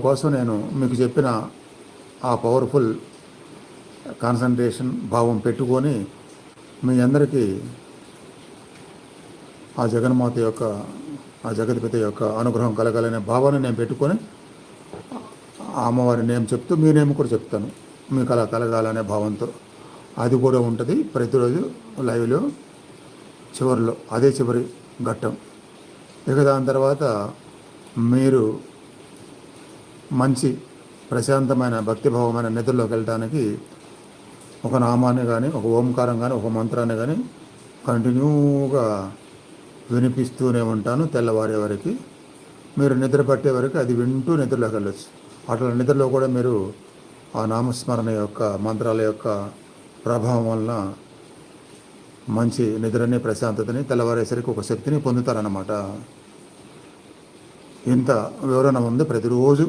కోసం నేను మీకు చెప్పిన ఆ పవర్ఫుల్ కాన్సన్ట్రేషన్ భావం పెట్టుకొని మీ అందరికీ ఆ జగన్మాత యొక్క ఆ జగత్పిత యొక్క అనుగ్రహం కలగాలనే భావాన్ని నేను పెట్టుకొని ఆ అమ్మవారి నేమ్ చెప్తూ మీ నేమ్ కూడా చెప్తాను, మీకు అలా కలగాలనే భావంతో. అది కూడా ఉంటుంది ప్రతిరోజు లైవ్లో చివరిలో, అదే చివరి ఘట్టం. ఇక దాని తర్వాత మీరు మంచి ప్రశాంతమైన భక్తిభావమైన నిద్రలోకి వెళ్ళడానికి ఒక నామాన్ని కానీ, ఒక ఓంకారం కానీ, ఒక మంత్రాన్ని కానీ కంటిన్యూగా వినిపిస్తూనే ఉంటాను తెల్లవారే వరకు. మీరు నిద్ర పట్టే వరకు అది వింటూ నిద్రలోకి వెళ్ళచ్చు. అట్లా నిద్రలో కూడా మీరు ఆ నామస్మరణ యొక్క మంత్రాల యొక్క ప్రభావం వలన మంచి నిద్రని, ప్రశాంతతని, తెల్లవారేసరికి ఒక శక్తిని పొందుతారన్నమాట. ఇంత వివరణ ఉంది ప్రతిరోజు